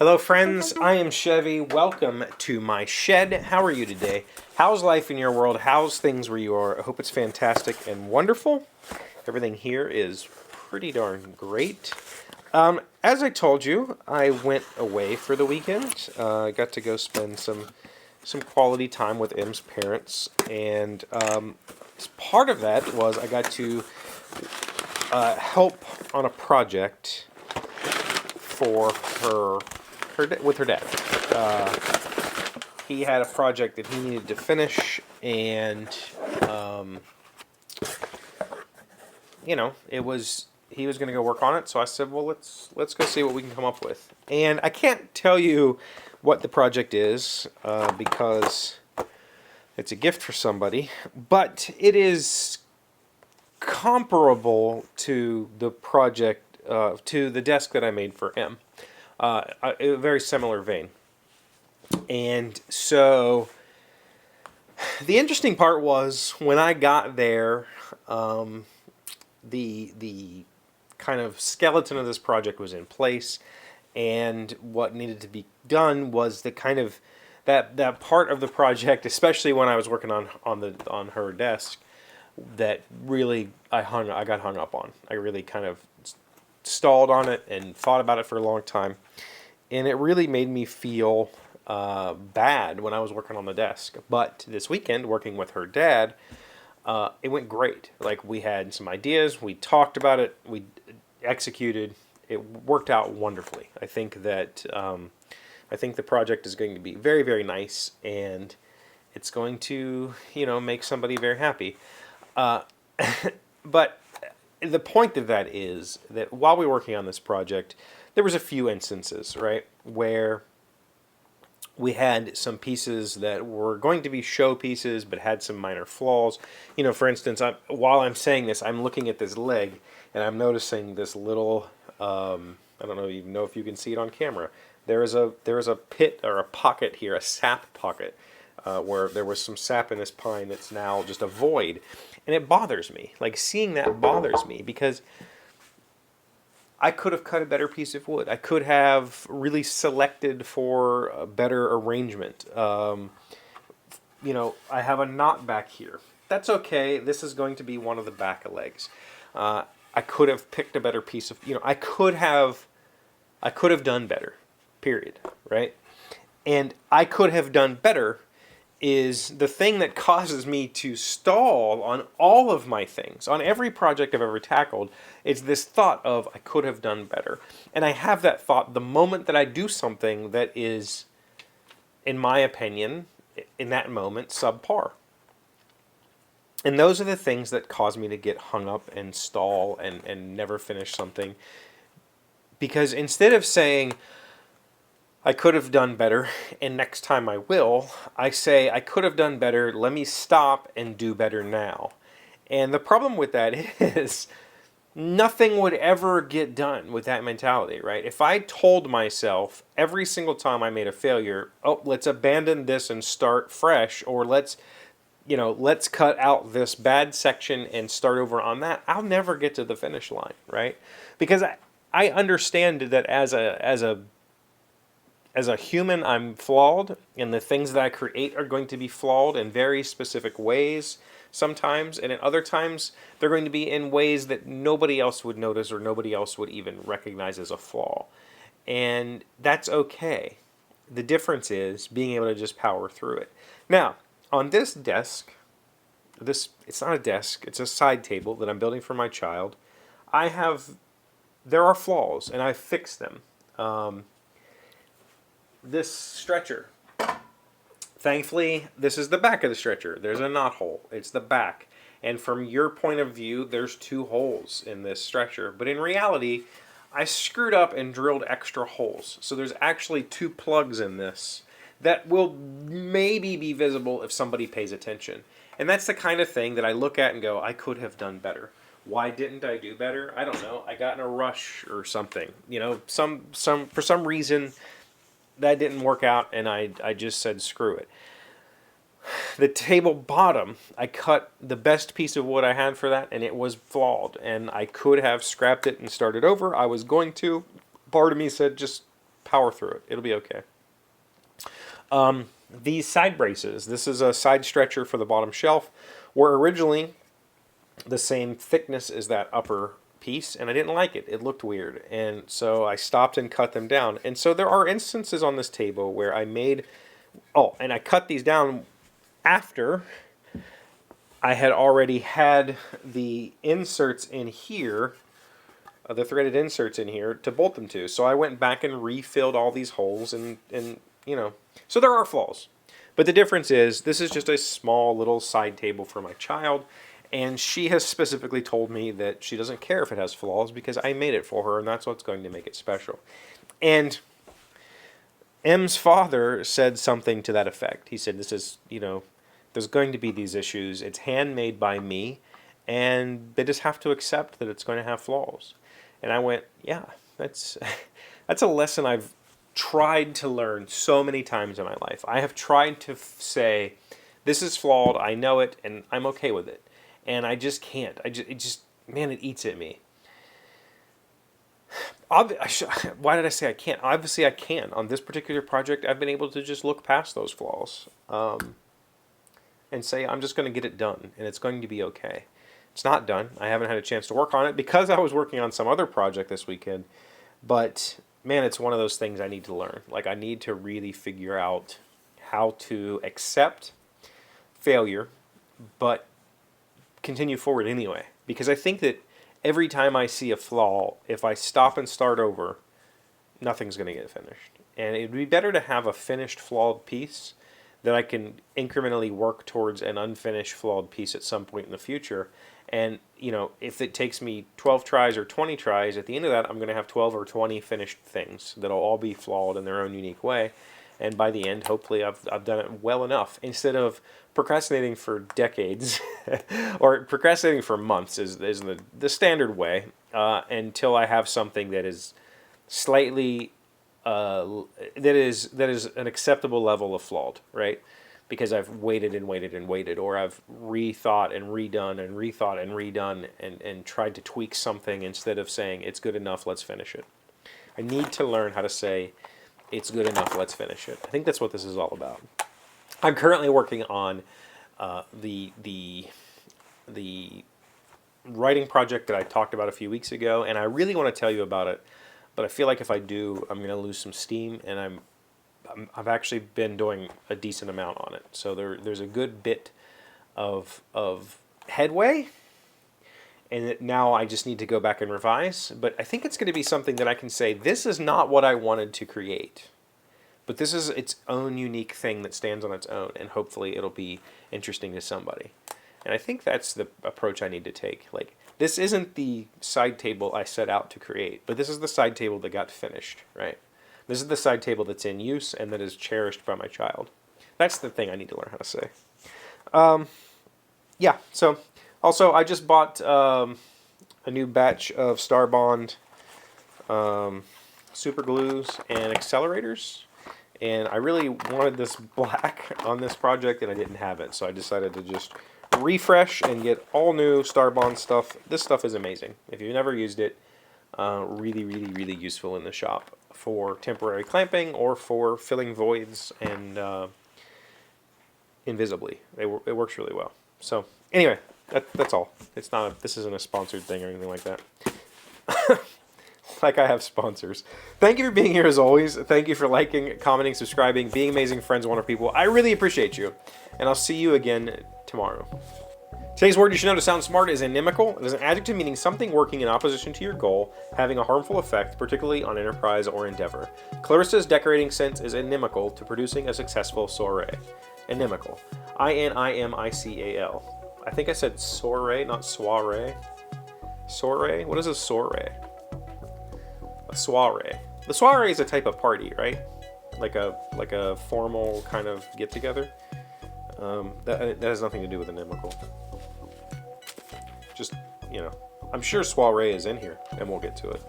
Hello friends, I am Chevy. Welcome to my shed. How are you today? How's life in your world? How's things where you are? I hope it's fantastic and wonderful. Everything here is pretty darn great. As I told you, I went away for the weekend. I got to go spend some quality time with M's parents, and part of that was I got to help on a project for with her dad. He had a project that he needed to finish, and he was going to go work on it. So I said, well, let's go see what we can come up with. And I can't tell you what the project is because it's a gift for somebody, but it is comparable to the project, to the desk that I made for him. A very similar vein. And so the interesting part was when I got there, the kind of skeleton of this project was in place, and what needed to be done was the kind of that part of the project, especially when I was working on her desk, that really I got hung up on. I really kind of stalled on it and thought about it for a long time, and it really made me feel bad when I was working on the desk. But this weekend, working with her dad, it went great. Like, we had some ideas, we talked about it, we executed. It worked out wonderfully. I think that the project is going to be very, very nice, and it's going to make somebody very happy. But the point of that is that while we were working on this project, there was a few instances, right, where we had some pieces that were going to be show pieces but had some minor flaws. For instance, while I'm saying this, I'm looking at this leg and I'm noticing this little, I don't even know if you can see it on camera. There is a pit or a pocket here, a sap pocket, where there was some sap in this pine that's now just a void. And it bothers me. Like, seeing that bothers me because I could have cut a better piece of wood. I could have really selected for a better arrangement. I have a knot back here. That's okay. This is going to be one of the back legs. I could have picked a better piece of, I could have done better, period, right? And I could have done better is the thing that causes me to stall on all of my things, on every project I've ever tackled. It's this thought of, I could have done better. And I have that thought the moment that I do something that is, in my opinion, in that moment, subpar. And those are the things that cause me to get hung up and stall and never finish something. Because instead of saying, I could have done better, and next time I will, I say, I could have done better, let me stop and do better now. And the problem with that is nothing would ever get done with that mentality, right? If I told myself every single time I made a failure, oh, let's abandon this and start fresh, or let's cut out this bad section and start over on that, I'll never get to the finish line, right? Because I understand that as a human, I'm flawed, and the things that I create are going to be flawed in very specific ways sometimes, and in other times, they're going to be in ways that nobody else would notice or nobody else would even recognize as a flaw. And that's okay. The difference is being able to just power through it. Now, on this desk, it's not a desk, it's a side table that I'm building for my child. There are flaws, and I've fixed them. This stretcher, thankfully, this is the back of the stretcher. There's a knot hole. It's the back. And from your point of view, there's 2 holes in this stretcher. But in reality, I screwed up and drilled extra holes. So there's actually 2 plugs in this that will maybe be visible if somebody pays attention. And that's the kind of thing that I look at and go, I could have done better. Why didn't I do better? I don't know. I got in a rush or something. For some reason, that didn't work out, and I just said screw it. The table bottom, I cut the best piece of wood I had for that, and it was flawed, and I could have scrapped it and started over. I was going to. Part of me said just power through it. It'll be okay. These side braces, this is a side stretcher for the bottom shelf, were originally the same thickness as that upper piece, and I didn't like it. It looked weird, and so I stopped and cut them down. And so there are instances on this table where I made, and I cut these down after I had already had the inserts in here, the threaded inserts in here to bolt them to. So I went back and refilled all these holes, and you know, so there are flaws. But the difference is this is just a small little side table for my child, and she has specifically told me that she doesn't care if it has flaws because I made it for her, and that's what's going to make it special. And M's father said something to that effect. He said, this is, you know, there's going to be these issues. It's handmade by me, and they just have to accept that it's going to have flaws. And I went, yeah, that's a lesson I've tried to learn so many times in my life. I have tried to say, this is flawed, I know it, and I'm okay with it. And I just can't. Man, it eats at me. Why did I say I can't? Obviously I can. On this particular project, I've been able to just look past those flaws and say, I'm just going to get it done, and it's going to be okay. It's not done. I haven't had a chance to work on it because I was working on some other project this weekend. But, man, it's one of those things I need to learn. Like, I need to really figure out how to accept failure, but continue forward anyway. Because I think that every time I see a flaw, if I stop and start over, nothing's going to get finished. And it would be better to have a finished flawed piece that I can incrementally work towards an unfinished flawed piece at some point in the future. And, you know, if it takes me 12 tries or 20 tries, at the end of that, I'm going to have 12 or 20 finished things that'll all be flawed in their own unique way. And by the end, hopefully, I've done it well enough. Instead of procrastinating for decades, or procrastinating for months is the standard way, until I have something that is slightly, that is an acceptable level of flawed, right? Because I've waited and waited and waited, or I've rethought and redone and rethought and redone and tried to tweak something instead of saying, it's good enough, let's finish it. I need to learn how to say, it's good enough, let's finish it. I think that's what this is all about. I'm currently working on the writing project that I talked about a few weeks ago, and I really want to tell you about it, but I feel like if I do, I'm going to lose some steam, and I've actually been doing a decent amount on it. So there's a good bit of headway, and now I just need to go back and revise. But I think it's going to be something that I can say, this is not what I wanted to create, but this is its own unique thing that stands on its own, and hopefully it'll be interesting to somebody. And I think that's the approach I need to take. Like, this isn't the side table I set out to create, but this is the side table that got finished, right? This is the side table that's in use and that is cherished by my child. That's the thing I need to learn how to say. Yeah, so also I just bought a new batch of Star Bond super glues and accelerators. And I really wanted this black on this project, and I didn't have it. So I decided to just refresh and get all new Star Bond stuff. This stuff is amazing. If you've never used it, really, really, really useful in the shop for temporary clamping or for filling voids and invisibly. It works really well. So anyway, that's all. It's not. This isn't a sponsored thing or anything like that. Like I have sponsors. Thank you for being here as always. Thank you for liking, commenting, subscribing, being amazing friends, wonderful people. I really appreciate you. And I'll see you again tomorrow. Today's word you should know to sound smart is inimical. It is an adjective meaning something working in opposition to your goal, having a harmful effect, particularly on enterprise or endeavor. Clarissa's decorating sense is inimical to producing a successful soiree. Inimical. I-N-I-M-I-C-A-L. I think I said soiree, not soiree. Soiree? What is a soiree? A soiree. The soiree is a type of party, right? Like a formal kind of get-together. That has nothing to do with inimical. Just, you know, I'm sure soiree is in here, and we'll get to it.